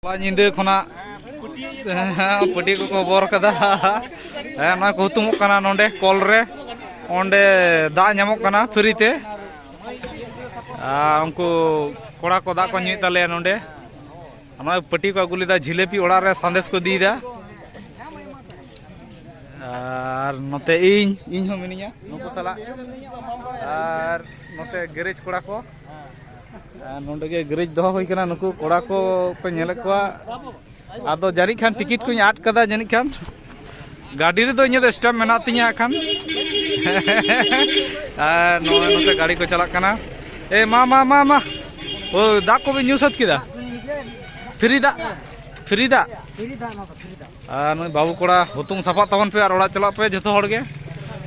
ᱧᱤᱫᱟᱹ ᱠᱷᱚᱱᱟᱜ ᱯᱟᱹᱴᱤ ᱠᱚᱠᱚ ᱵᱚᱨ ᱠᱟᱫᱟ ᱱᱚᱣᱟ ᱠᱚ ᱦᱩᱛᱩᱢᱚᱜ ᱠᱟᱱᱟ ᱱᱚᱰᱮ ᱠᱚᱞ ᱨᱮ ᱚᱸᱰᱮ ᱫᱟᱜ ᱧᱟᱢᱚᱜ ᱠᱟᱱᱟ ᱯᱷᱨᱤ ᱛᱮ ᱩᱱᱠᱩ ᱠᱚᱲᱟ ᱠᱚ ᱫᱟᱜ ᱠᱚ ᱧᱩᱭᱮᱫ ᱛᱟᱞᱮᱭᱟ ᱱᱚᱰᱮ ᱱᱚᱣᱟ ᱯᱟᱹᱴᱤ ᱠᱚ ᱟᱹᱜᱩ ᱞᱮᱫᱟ ᱡᱷᱤᱞᱟᱹᱯᱤ ᱚᱲᱟᱜ ᱨᱮ ᱥᱟᱸᱫᱮᱥ ᱠᱚ ᱤᱫᱤᱭᱮᱫᱟ ᱟᱨ ᱱᱚᱛᱮ ᱤᱧ ᱦᱚᱸ ᱢᱤᱱᱟᱹᱧᱟ ᱱᱩᱠᱩ ᱥᱟᱞᱟᱜ ᱟᱨ ᱱᱚᱛᱮ ᱜᱮᱨᱮᱡ ᱠᱚᱲᱟ ᱠᱚ नोंडे गे गरेज दो हुई कना नुकु कोड़ा को पे नेले कोआ आदो जानी खान टिकट को आट कदा जानी खान गाड़ी रे दो इने दो स्टॉप मेना तिया खान नोते गाड़ी को चला कना ए मा ओ दा को बे न्यूज़ किदा फ्री दा नोय बाबू कोड़ा हुतुम साफा तवन पे और ओड़ा चला पे जतो हड़ गे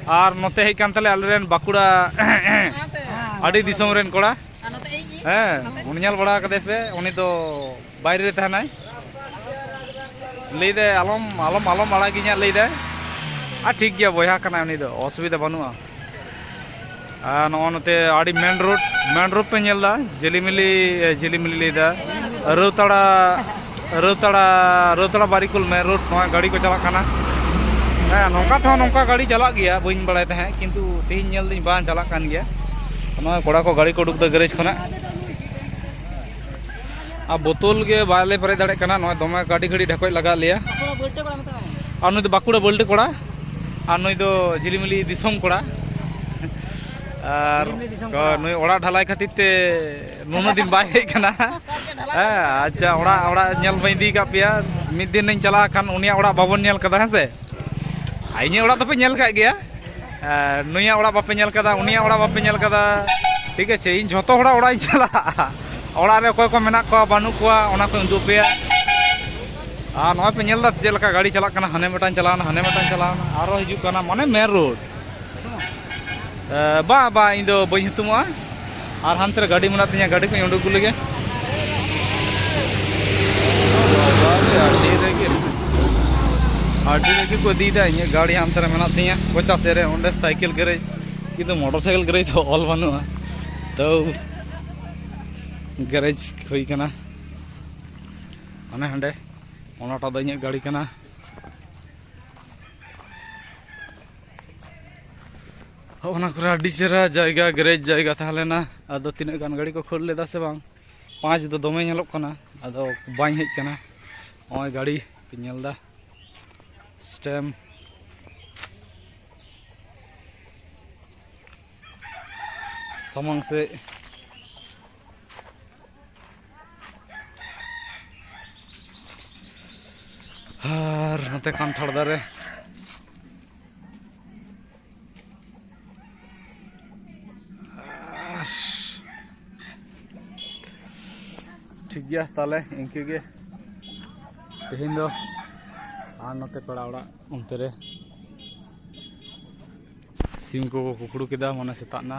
और नोते हे कान तले आलेरेन बाकुड़ा आडी दिसम रेन कोड़ा उन्याल बड़ा कदे पे उनी तो बाहर तहनाय लैदे आलम आलम आलम बड़ा गिया लैदे आ ठीक गया बया कना उनी दो असुविधा बनुआ नोते आडी मेन रोड पे नेलदा जिलीमिली लैदा रौताड़ा बारिकुल मेन रोड नोआ गाड़ी को चला कना नौका तो नौका गाड़ी चला गया बइन बड़ा तहे किंतु तेहिं नेल दिन बां चला कान गया नोआ कोड़ा को गाड़ी को उडुक दा गैरेज खना आ बोतल के बाले परे दाड़े कना नोय दमे गाड़ी घड़ी ढकोय लगा लिया आ नुई दो बाकुड़ा बोल्टे कोड़ा आ नुई दो झिलिमिली दिसम कोड़ा आर नुई ओड़ा ढालाई खातिर ते नुनो दिन बाय हेज कना अच्छा ओड़ा नेल बाई दी का पिया मिद दिन नी चला खान उनिया ओड़ा बाबन नेल कदा हेसे आइने ओड़ा तो पे नेल का गया नुइया ओड़ा बापे नेल कदा उनिया ओड़ा बापे नेल कदा ठीक है इन झोतो होड़ा ओड़ा चला ओड़ा रे कोय को मेना को बानु कोआ ओना को उदु पे नोय पे नेल दा जेलका गाड़ी चला कना हने मेटान चलाना आरो हिजु कना माने मेन रोड बा इन दो बई हतुमा और हानते गाड़ी मना तिया गाड़ी को उडुक गुलगे आडी को दीदा इन गाड़ी हानते मेना तिया 50 रे ओंडे साइकिल गैरेज किंतु मोटरसाइकिल गैरेज तो ऑल बनुआ तो गैरेज हुई कना हांडे ओनाटा दो इᱧᱟᱹᱜ गाड़ी कना ओना करे आडी चेहरा जायगा गैरेज जायगा ताहलेना आदो तिना गान गाड़ी को खोल लेदा से बांग 5 दो दमे नेलोक कना आदो बाई हेज कना ओय गाड़ी पे नेलदा स्टैम समंग से और नते कांठाड़ दारे ठीक गया ताले इनके गे तेहिं दो और नते पेड़ा ओड़ा उनते रे सिम को कुकड़ू केदा माने सेताना